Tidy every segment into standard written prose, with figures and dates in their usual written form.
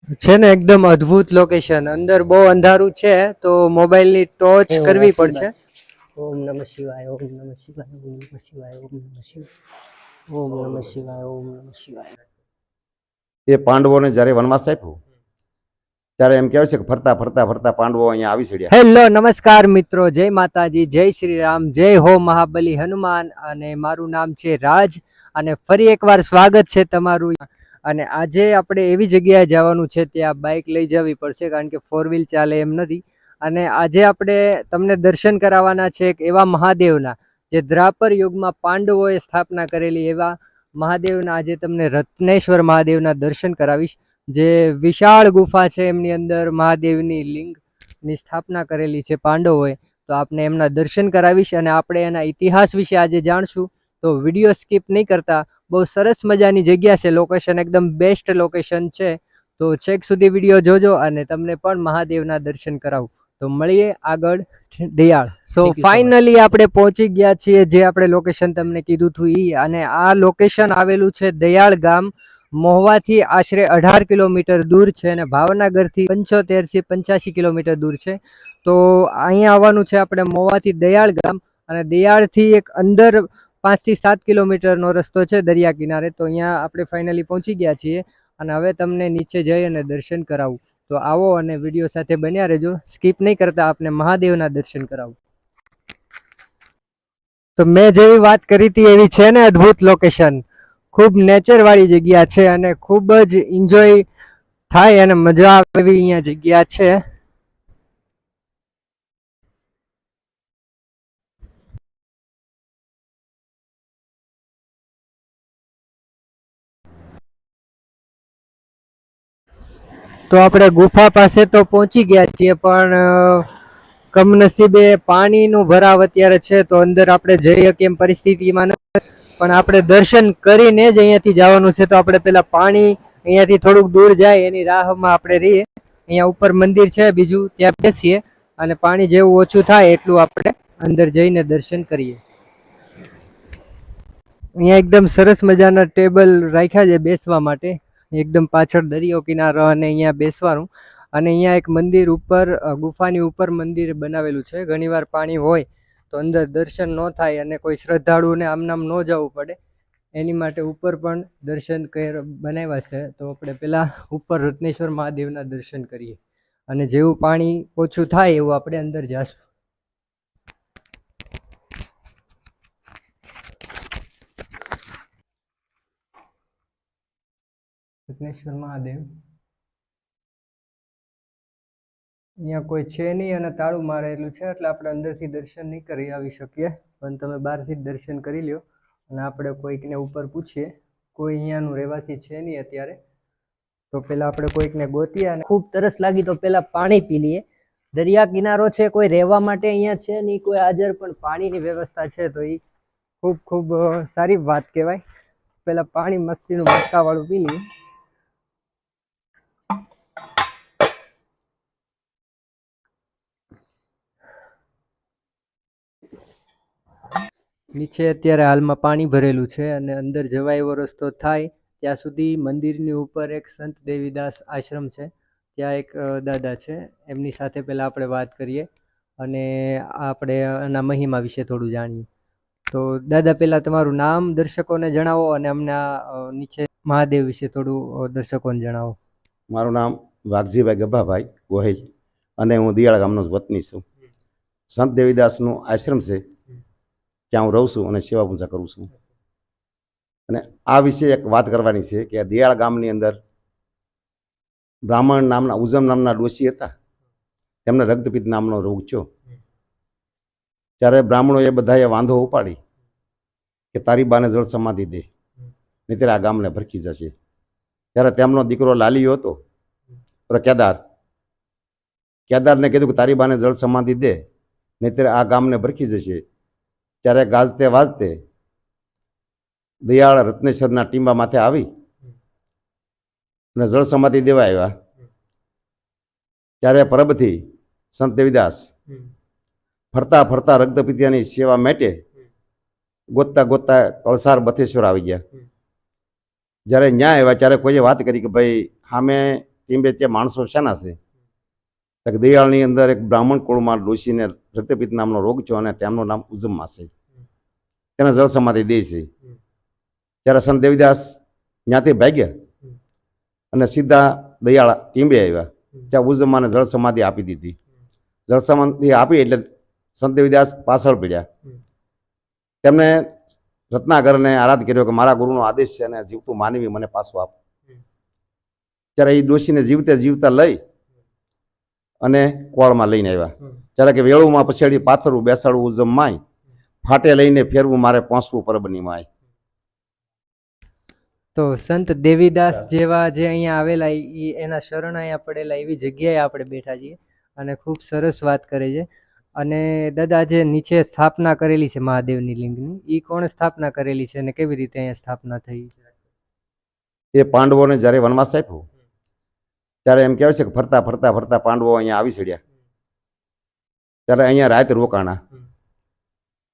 છે ને એકદમ અદ્ભુત લોકેશન. અંદર બહુ અંધારું છે તો મોબાઈલની ટોર્ચ કરવી પડશે. ઓમ નમઃ શિવાય, ઓમ નમઃ શિવાય, ઓમ નમઃ શિવાય, ઓમ નમઃ શિવાય, ઓમ નમઃ શિવાય, ઓમ નમઃ શિવાય. એ પાંડવોને જ્યારે વનવાસ આપ્યો ત્યારે એમ કહેવાય છે કે ફરતા ફરતા ફરતા પાંડવો અહીંયા આવી ચડ્યા. હેલો નમસ્કાર મિત્રો, જય માતાજી, જય શ્રી રામ, જય હો મહાબલી હનુમાન. અને મારું નામ છે રાજ અને ફરી એકવાર સ્વાગત છે તમારું. અને આજે આપણે એવી જગ્યાએ જવાનું છે ત્યાં બાઇક લઈ જવી પડશે કારણ કે 4 વ્હીલ ચાલે એમ નથી. અને આજે આપણે તમને દર્શન કરાવવાના છે એક એવા મહાદેવના જે દ્રાપર યુગમાં પાંડવોએ સ્થાપના કરેલી એવા મહાદેવના. આજે તમને રત્નેશ્વર મહાદેવના દર્શન કરાવીશ. જે વિશાળ ગુફા છે એમની અંદર મહાદેવની લિંગની સ્થાપના કરેલી છે પાંડવોએ. તો આપણે એમના દર્શન કરાવીશ અને આપણે એના ઇતિહાસ વિશે આજે જાણશું. તો વિડીયો સ્કીપ નહીં કરતા. બહુ સરસ મજાની જગ્યા છે, લોકેશન એકદમ બેસ્ટ લોકેશન છે. તો છેક સુધી વિડીયો જોજો અને તમને પણ મહાદેવના દર્શન કરાવું. તો મળીએ આગળ દયાળ. સો ફાઇનલી આપણે પહોંચી ગયા છીએ જે આપણે લોકેશન તમને કીધું હતું ઈ. અને આ લોકેશન આવેલું છે દયાળ ગામ. મહુવાથી આશરે 18 કિલોમીટર દૂર છે અને ભાવનગરથી 75 થી 85 કિલોમીટર દૂર છે. તો અહીંયા આવવાનું છે આપણે મહુવાથી દયાળ ગામ. અને દયાળથી એક અંદર 5 થી 7 કિલોમીટરનો રસ્તો છે દરિયા કિનારે. તો અહીંયા આપણે ફાઇનલી પહોંચી ગયા છીએ અને હવે તમને નીચે જઈ અને દર્શન કરાવું. તો આવો અને વિડીયો સાથે બન્યા રહેજો, સ્કીપ નહીં કરતા. આપને મહાદેવના દર્શન કરાવું. તો મેં જેવી વાત કરી હતી એવી છે ને અદ્ભુત લોકેશન. ખૂબ નેચર વાળી જગ્યા છે અને ખૂબ જ એન્જોય થાય અને મજા આવે એવી અહીંયા જગ્યા છે. તો આપણે ગુફા પાસે તો પહોંચી ગયા છીએ પણ કમનસીબે પાણીનું ભરાવ અત્યારે છે તો અંદર આપણે જઈ શકીએ એમ પરિસ્થિતિમાં નથી. પણ આપણે દર્શન કરીને જ અહીંયાથી જવાનું છે. તો આપણે પેલા પાણી અહીંયાથી થોડુંક દૂર જાય એની રાહમાં આપણે રહીએ. અહીંયા ઉપર મંદિર છે બીજું, ત્યાં બેસીએ અને પાણી જેવું ઓછું થાય એટલું આપણે અંદર જઈને દર્શન કરીએ. અહીંયા એકદમ સરસ મજાના ટેબલ રાખ્યા છે બેસવા માટે. એકદમ પાછળ દરિયો કિનારો અને અહીંયા બેસવાનું. અને અહીંયા એક મંદિર ઉપર, ગુફાની ઉપર મંદિર બનાવેલું છે. ઘણીવાર પાણી હોય તો અંદર દર્શન ન થાય અને કોઈ શ્રદ્ધાળુને આમનામ ન જવું પડે એની માટે ઉપર પણ દર્શન બનાવ્યા છે. તો આપણે પહેલાં ઉપર રત્નેશ્વર મહાદેવના દર્શન કરીએ અને જેવું પાણી ઓછું થાય એવું આપણે અંદર જઈશું. રત્નેશ્વર મહાદેવ અહીંયા કોઈ છે નહીં અને તાળું મારેલું છે એટલે આપણે અંદરથી દર્શન નહીં કરી આવી શકીએ. પણ તમે બહારથી જ દર્શન કરી લ્યો. અને આપણે કોઈકને ઉપર પૂછીએ. કોઈ અહીંયાનું રહેવાસી છે નહીં અત્યારે. તો પહેલાં આપણે કોઈકને ગોતીએ અને ખૂબ તરસ લાગી તો પહેલાં પાણી પી લઈએ. દરિયા કિનારો છે, કોઈ રહેવા માટે અહીંયા છે નહીં કોઈ હાજર, પણ પાણીની વ્યવસ્થા છે તો એ ખૂબ ખૂબ સારી વાત કહેવાય. પહેલાં પાણી મસ્તીનું મટકાવાળું પી લઈએ. નીચે અત્યારે હાલમાં પાણી ભરેલું છે અને અંદર જવા એવો રસ્તો થાય ત્યાં સુધી મંદિરની ઉપર એક સંત દેવીદાસ આશ્રમ છે. ત્યાં એક દાદા છે, એમની સાથે પહેલાં આપણે વાત કરીએ અને આપણે એના મહિમા વિશે થોડું જાણીએ. તો દાદા પહેલાં તમારું નામ દર્શકોને જણાવો અને અમને નીચે મહાદેવ વિશે થોડું દર્શકોને જણાવો. મારું નામ વાઘજીભાઈ ગભાભાઈ ગોહિલ અને હું દિયાળ ગામનો વતની છું. સંત દેવીદાસનું આશ્રમ છે, ત્યાં હું રહું છું અને સેવા પૂજા કરું છું. અને આ વિશે એક વાત કરવાની છે કે દિયાળ ગામની અંદર બ્રાહ્મણ નામના ઉજમ નામના ડોશી હતા. તેમને રક્તપિત્ત નામનો રોગ થયો. ત્યારે બ્રાહ્મણોએ બધાએ વાંધો ઉપાડી કે તારી બાને જળ સમાધિ દે, નહીંતર આ ગામને ભરકી જશે. ત્યારે તેમનો દીકરો લાલિયો હતો કેદારને કીધું કે તારી બાને જળ સમાધિ દે, નહીંતર આ ગામને ભરકી જશે. ત્યારે ગાજતે વાજતે દયાળ રત્નેશ્વરના ટીંબા માથે આવી અને જળ સમાધિ દેવા આવ્યા. ત્યારે પરબથી સંત દેવીદાસ ફરતા ફરતા રક્તપિત્યાની સેવા માટે ગોતતા ગોતતા કળસાર બથેશ્વર આવી ગયા. જ્યારે ન્યાય આવ્યા ત્યારે કોઈએ વાત કરી કે ભાઈ સામે ટીંબે તે માણસો શાના છે? તો કે દયાળની અંદર એક બ્રાહ્મણ કુળમાં ડોશીને રક્તપિત્ત નામનો રોગ છે અને તેમનું નામ ઉજ્જમમાં છે. તેને જળ સમાધિ દે છે. ત્યારે સંત દેવીદાસ ત્યાંથી ભાગ્યા અને સીધા દયાળ ટીંબે આવ્યા. ત્યાં ઉજ્જમાને જળ સમાધિ આપી દીધી. જળ સમાધિ આપી એટલે સંત દેવીદાસ પાછળ પડ્યા. તેમને રત્નાકરને આરાધ કર્યો કે મારા ગુરુનો આદેશ છે અને જીવતું માનવી મને પાછું આપ. ત્યારે એ ડોશીને જીવતે જીવતા લઈ અને કોળમાં લઈને આવ્યા. ત્યારે કે વેળુમાં પછાડી પાથરવું બેસાડવું ઉજ્જમ માય, ફાટે લઈને ફેરવું મારે પહોંચવું પરબની માય. તો સંત દેવીદાસ જેવા જે અહીંયા આવેલા એના શરણાયા પડેલા એવી જગ્યાએ આપણે બેઠા છીએ અને ખૂબ સરસ વાત કરે છે. અને દાદા જે નીચે સ્થાપના કરેલી છે મહાદેવની લિંગની, એ કોણે સ્થાપના કરેલી છે અને કેવી રીતે અહીંયા સ્થાપના થઈ? એ પાંડવોને જ્યારે વનવાસ આપ્યો ત્યારે એમ કહેવાય છે કે ફરતા ફરતા ફરતા પાંડવો અહીંયા આવી ચડ્યા. ત્યારે અહીંયા રાત રોકાણા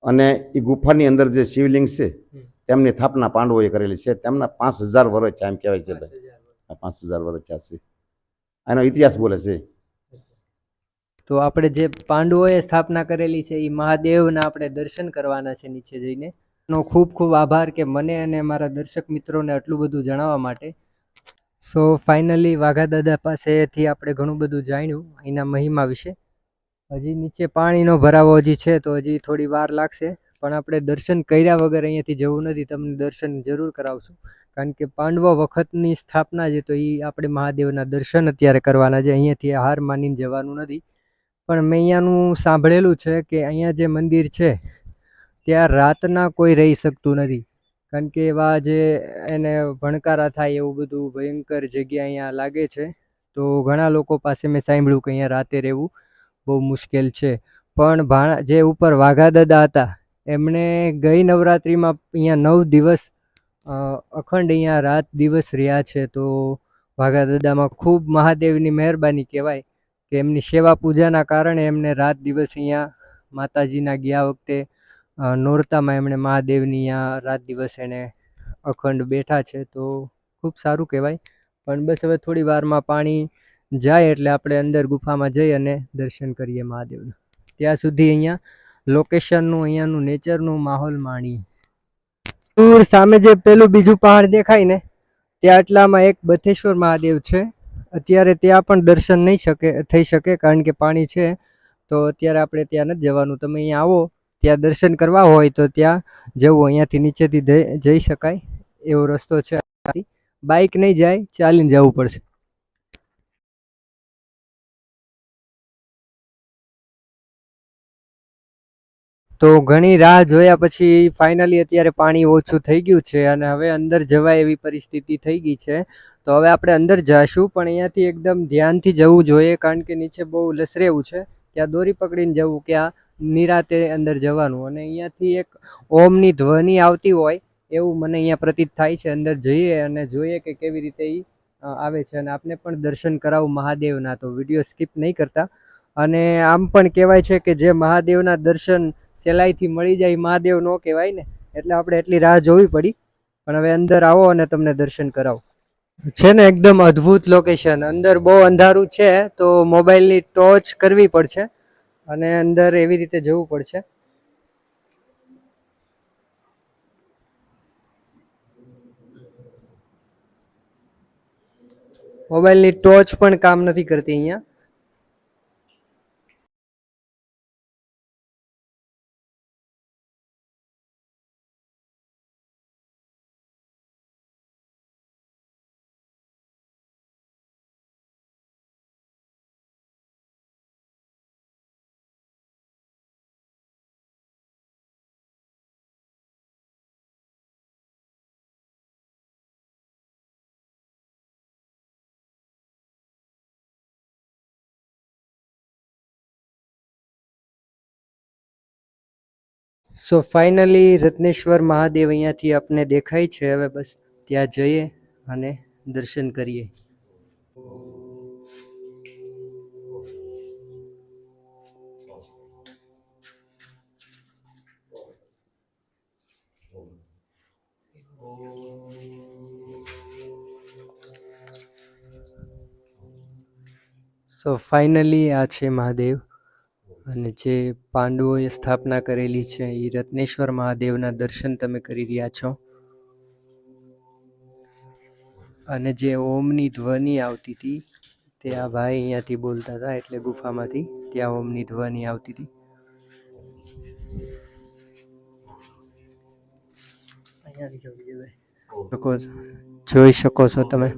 અને એ ગુફાની અંદર જે શિવલિંગ છે તેમની સ્થાપના પાંડવોએ કરેલી છે. તેમના 5000 વર્ષ એમ કહેવાય છે. 5000 વર્ષ થયા છે. એનો ઇતિહાસ બોલે છે. તો આપણે જે પાંડવોએ સ્થાપના કરેલી છે એ મહાદેવના આપણે દર્શન કરવાના છે નીચે જઈને. નો ખૂબ ખૂબ આભાર કે મને અને મારા દર્શક મિત્રોને આટલું બધું જણાવવા માટે. સો ફાઇનલી વાઘા દાદા પાસેથી આપણે ઘણું બધું જાણ્યું એના મહિમા વિશે. હજી નીચે પાણીનો ભરાવો હજી છે તો હજી થોડી વાર લાગશે, પણ આપણે દર્શન કર્યા વગર અહીંયાથી જવું નથી. તમને દર્શન જરૂર કરાવશું કારણ કે પાંડવો વખતની સ્થાપના છે તો એ આપણે મહાદેવના દર્શન અત્યારે કરવાના છે. અહીંયાથી હાર માનીને જવાનું નથી. પણ મેં અહીંયાનું સાંભળેલું છે કે અહીંયા જે મંદિર છે ત્યાં રાતના કોઈ રહી શકતું નથી કારણ કે એવા જે એને ભણકારા થાય એવું બધું ભયંકર જગ્યા અહીંયા લાગે છે. તો ઘણા લોકો પાસે મેં સાંભળ્યું કે અહીંયા રાતે રહેવું બહુ મુશ્કેલ છે. પણ જે ઉપર વાઘા દાદા હતા એમણે ગઈ નવરાત્રિમાં અહીંયા 9 દિવસ અખંડ અહીંયા રાત દિવસ રહ્યા છે. તો વાઘા દાદામાં ખૂબ મહાદેવની મહેરબાની કહેવાય કે એમની સેવા પૂજાના કારણે એમને રાત દિવસ અહીંયા માતાજીના ગયા વખતે નોરતામાં એમણે મહાદેવની અહીંયા રાત દિવસ એને અખંડ બેઠા છે. તો ખૂબ સારું કહેવાય. પણ બસ હવે થોડી વારમાં પાણી જાય એટલે આપણે અંદર ગુફામાં જઈ અને દર્શન કરીએ મહાદેવના. ત્યાં સુધી અહીંયા લોકેશનનું અહીંયાનું નેચરનું માહોલ માણીએ. દૂર સામે જે પેલું બીજું પહાડ દેખાય ને ત્યાં આટલામાં એક બથેશ્વર મહાદેવ છે. અત્યારે ત્યાં પણ દર્શન નહીં થઈ શકે કારણ કે પાણી છે. તો અત્યારે આપણે ત્યાં નથી જવાનું. તમે અહીંયા આવો ત્યાં દર્શન કરવા હોય તો ત્યાં જવું. અહીંયાથી નીચેથી જઈ શકાય એવો રસ્તો છે. બાઇક નહીં જાય, ચાલીને જવું પડશે. તો ઘણી રાહ જોયા પછી ફાઇનલી અત્યારે પાણી ઓછું થઈ ગયું છે અને હવે અંદર જવાય એવી પરિસ્થિતિ થઈ ગઈ છે. તો હવે આપણે અંદર જઈશું, પણ અહીંયાથી એકદમ ધ્યાનથી જવું જોઈએ કારણ કે નીચે બહુ લસરેવું છે. ત્યાં દોરી પકડીને જવું કે આ નિરાતે અંદર જવાનું. અને અહીંયાથી એક ઓમની ધ્વનિ આવતી હોય એવું મને અહીંયા પ્રતીત થાય છે. અંદર જઈએ અને જોઈએ કે કેવી રીતે એ આવે છે અને આપને પણ દર્શન કરાવું મહાદેવના. તો વિડીયો સ્કીપ નહીં કરતા. અને આમ પણ કહેવાય છે કે જે મહાદેવના દર્શન સહેલાઈથી મળી જાય મહાદેવ ન કહેવાય ને, એટલે આપણે એટલી રાહ જોવી પડી. પણ હવે અંદર આવો અને તમને દર્શન કરાવો. છે ને એકદમ અદ્ભુત લોકેશન. અંદર બહુ અંધારું છે તો મોબાઈલની ટોર્ચ કરવી પડશે અને અંદર એવી રીતે જવું પડશે. મોબાઈલની ટોર્ચ પણ કામ નથી કરતી અહીંયા. સો ફાઇનલી રત્નેશ્વર મહાદેવ અહીંયાથી આપને દેખાય છે. હવે બસ ત્યાં જઈએ અને દર્શન કરીએ. સો ફાઇનલી આ છે મહાદેવ, અને જે પાંડવોએ સ્થાપના કરેલી છે એ રત્નેશ્વર મહાદેવના દર્શન તમે કરી રહ્યા છો. અને જે ઓમની ધ્વનિ આવતી હતી તે આ ભાઈ અહીંયાથી બોલતા હતા, એટલે ગુફામાંથી ત્યાં ઓમની ધ્વનિ આવતી હતી. જોઈ શકો છો તમે.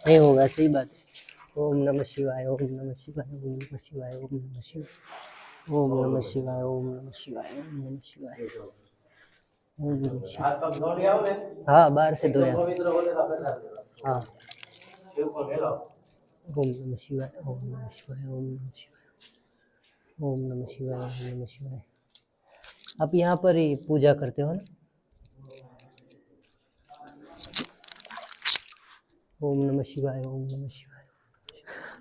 नहीं होगा, सही बात है. ओम नमः शिवाय, ओम नमः शिवाय, ओम नमः शिवाय, ओम नमः शिवाय, ओम नमः शिवाय, ओम नमः शिवाय, ओम नमः शिवाय, ओम नमः शिवाय. हाँ, बाहर से धोया. हाँ. ओम नमः शिवाय, ओम नमः शिवाय, ओम नमः शिवाय, ओम नमः शिवाय, ओम नमः शिवाय. आप यहाँ पर ही पूजा करते हो ना? ઓમ નમઃ શિવાય, ઓમ નમઃ શિવાય.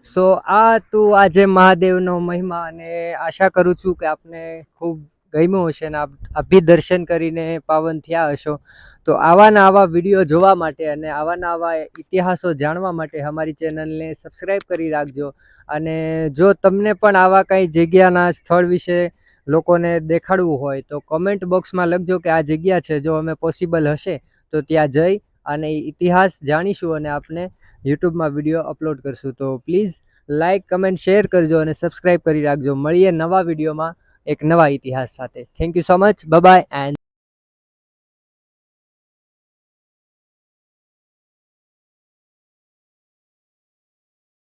સો આ તું આજે મહાદેવનો મહિમા, અને આશા કરું છું કે આપને ખૂબ ગમ્યું હશે અને આપ બી દર્શન કરીને પાવન થયા હશો. તો આવાના આવા વિડીયો જોવા માટે અને આવાના આવા ઇતિહાસો જાણવા માટે અમારી ચેનલને સબસ્ક્રાઈબ કરી રાખજો. અને જો તમને પણ આવા કંઈ જગ્યાના સ્થળ વિશે લોકોને દેખાડવું હોય તો કોમેન્ટ બોક્સમાં લખજો કે આ જગ્યા છે. જો અમે પોસિબલ હશે તો ત્યાં જઈ અને ઇતિહાસ જાણીશું અને આપને યુટ્યુબમાં વિડીયો અપલોડ કરશું. તો પ્લીઝ લાઇક, કમેન્ટ, શેર કરજો અને સબસ્ક્રાઈબ કરી રાખજો. મળીએ નવા વિડીયોમાં એક નવા ઇતિહાસ સાથે. Thank you so much. Bye bye and